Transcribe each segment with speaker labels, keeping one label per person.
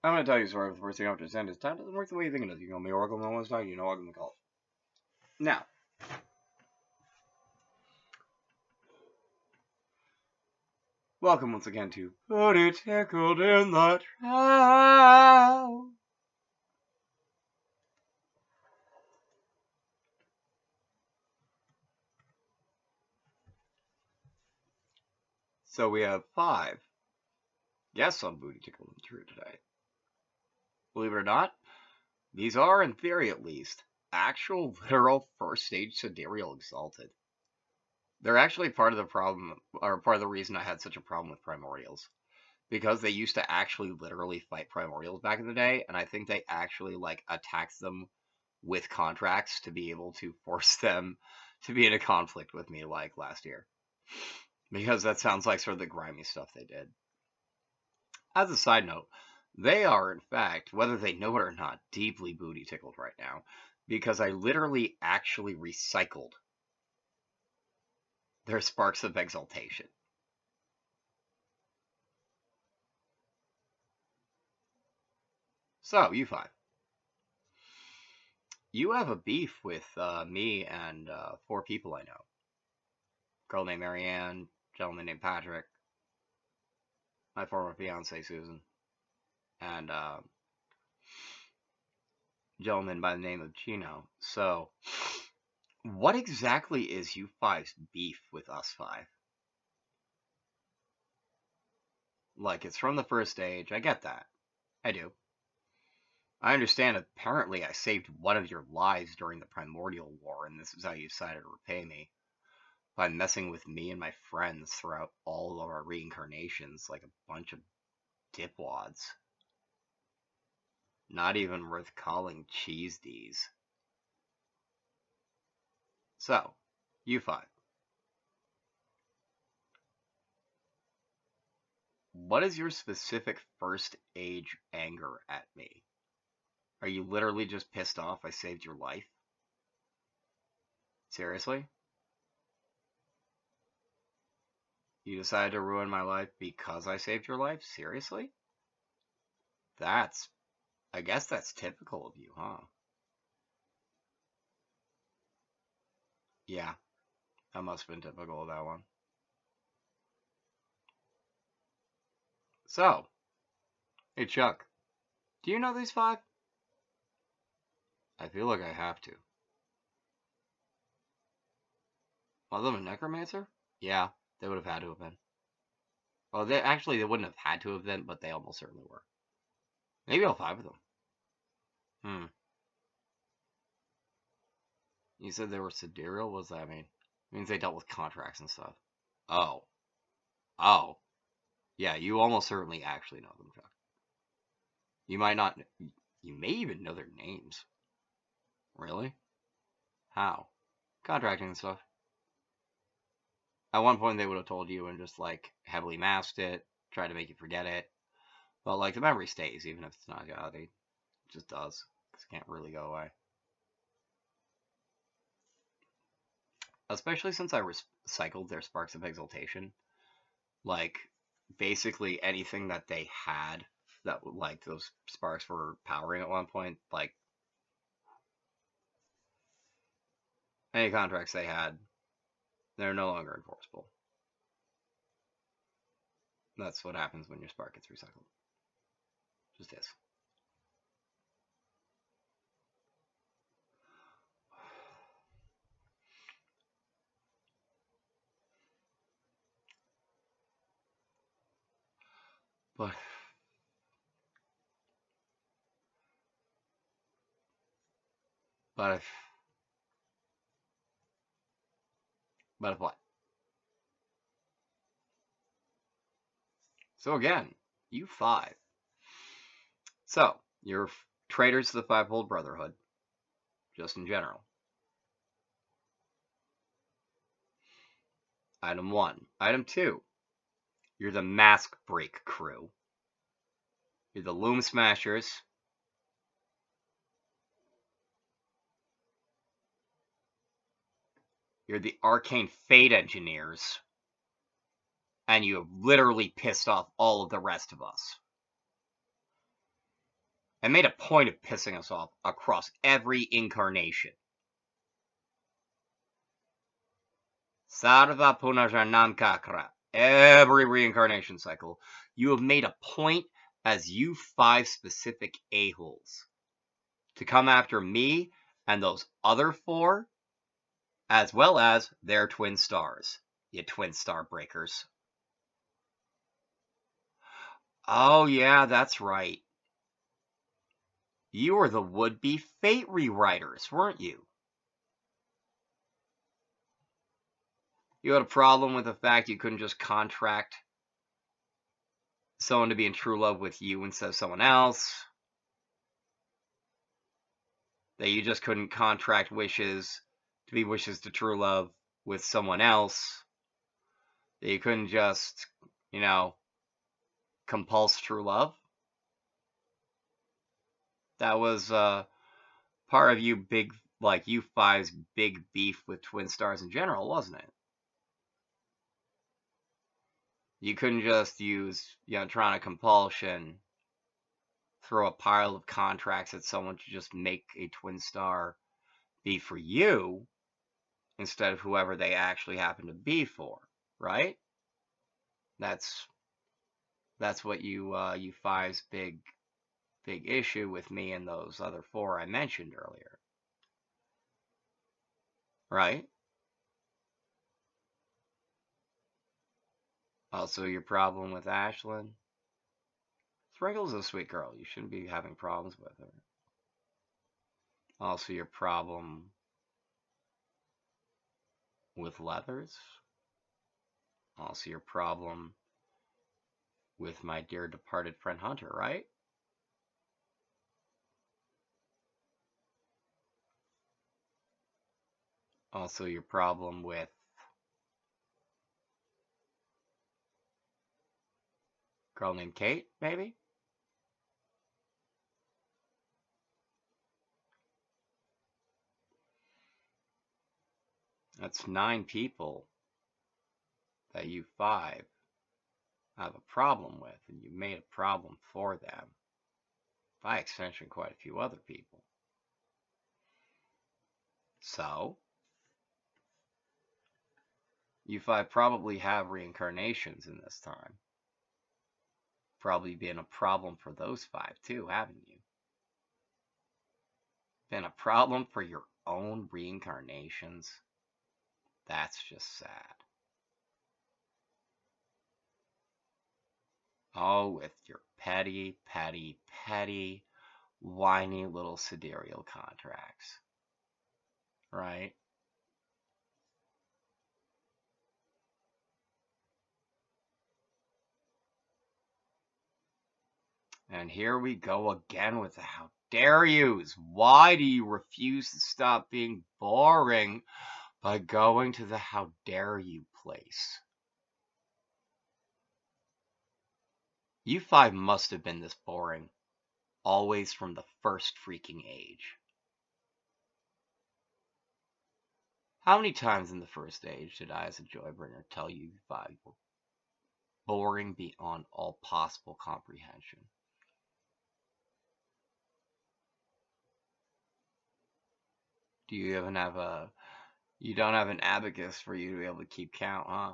Speaker 1: I'm going to tell you a story with the first thing after this end. Time doesn't work the way you think it does. You know me, Oracle, no one's talking, you know, welcome to the call. Now, welcome once again to Put It Tickled in the Trap. So we have 5 guests on Booty Tickled and True today. Believe it or not, these are, in theory at least, actual literal first stage Sidereal Exalted. They're actually part of the problem, or part of the reason I had such a problem with Primordials. Because they used to actually literally fight Primordials back in the day, and I think they actually, like, attacked them with contracts to be able to force them to be in a conflict with me, like, last year. Because that sounds like sort of the grimy stuff they did. As a side note, they are, in fact, whether they know it or not, deeply booty tickled right now, because I literally actually recycled their Sparks of Exaltation. So, you 5. You have a beef with me and 4 people I know. Girl named Marianne, gentleman named Patrick, my former fiance Susan, and gentleman by the name of Gino. So, what exactly is you 5's beef with us 5? Like, it's from the first stage. I get that. I do. I understand apparently I saved one of your lives during the Primordial War, and this is how you decided to repay me. By messing with me and my friends throughout all of our reincarnations like a bunch of dipwads. Not even worth calling cheese D's. So, you 5. What is your specific first age anger at me? Are you literally just pissed off I saved your life? Seriously? You decided to ruin my life because I saved your life? Seriously? I guess that's typical of you, huh? Yeah, that must have been typical of that one. So, hey Chuck, do you know these 5? I feel like I have to. One of them a necromancer? Yeah, they would have had to have been. Well, they wouldn't have had to have been, but they almost certainly were. Maybe all 5 of them. Hmm. You said they were sidereal? What does that mean? It means they dealt with contracts and stuff. Oh. Oh. Yeah, you almost certainly actually know them, Chuck. You might not. You may even know their names. Really? How? Contracting and stuff. At one point, they would have told you and just, like, heavily masked it, tried to make you forget it. But, like, the memory stays, even if it's not reality. It just does. Because it can't really go away. Especially since I recycled their Sparks of Exaltation. Like, basically anything that they had that, like, those sparks were powering at one point, like, any contracts they had, they're no longer enforceable. That's what happens when your spark gets recycled. Just is. But if what? So again, you 5. So, you're traitors to the Fivefold Brotherhood, just in general. Item 1. Item 2. You're the Mask Break crew. You're the Loom Smashers. You're the Arcane Fate Engineers. And you have literally pissed off all of the rest of us. and made a point of pissing us off across every incarnation. Sarva Punajanam Kakra. Every reincarnation cycle, you have made a point as you 5 specific a-holes to come after me and those other 4, as well as their twin stars, you twin star breakers. Oh yeah, that's right. You were the would-be fate rewriters, weren't you? You had a problem with the fact you couldn't just contract someone to be in true love with you instead of someone else. That you just couldn't contract wishes to be wishes to true love with someone else. That you couldn't just, compulse true love. That was part of you you 5's big beef with twin stars in general, wasn't it? You couldn't just use, trying to compulsion, throw a pile of contracts at someone to just make a twin star be for you instead of whoever they actually happen to be for, right? That's what you 5's big issue with me and those other 4 I mentioned earlier, right? Also, your problem with Ashlyn. Sprinkle's a sweet girl. You shouldn't be having problems with her. Also, your problem with Leathers. Also, your problem with my dear departed friend Hunter, right? Also, your problem with a girl named Kate, maybe? That's 9 people that you 5 have a problem with, and you made a problem for them. By extension, quite a few other people. So, you 5 probably have reincarnations in this time. Probably been a problem for those 5 too, haven't you? Been a problem for your own reincarnations? That's just sad. Oh, with your petty, whiny little sidereal contracts. Right? And here we go again with the how dare yous. Why do you refuse to stop being boring by going to the how dare you place? You 5 must have been this boring, always from the first freaking age. How many times in the first age did I, as a Joybringer, tell you 5 were boring beyond all possible comprehension? Do you even have you don't have an abacus for you to be able to keep count, huh?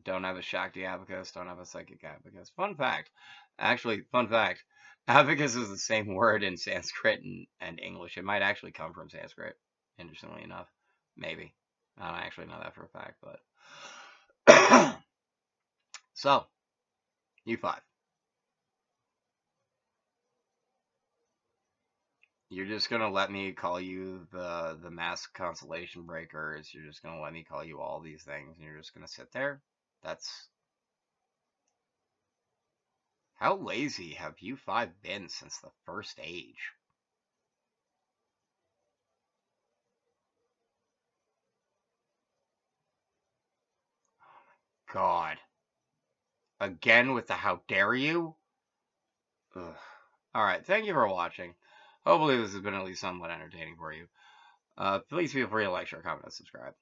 Speaker 1: Don't have a Shakti abacus, don't have a psychic abacus. Fun fact, abacus is the same word in Sanskrit and English. It might actually come from Sanskrit, interestingly enough. Maybe. I don't actually know that for a fact, but... So, you 5. You're just gonna let me call you the mass constellation breakers. You're just gonna let me call you all these things, and you're just gonna sit there? That's... How lazy have you 5 been since the first age? God. Again with the how dare you? Ugh. Alright, thank you for watching. Hopefully this has been at least somewhat entertaining for you. Please feel free to like, share, comment, and subscribe.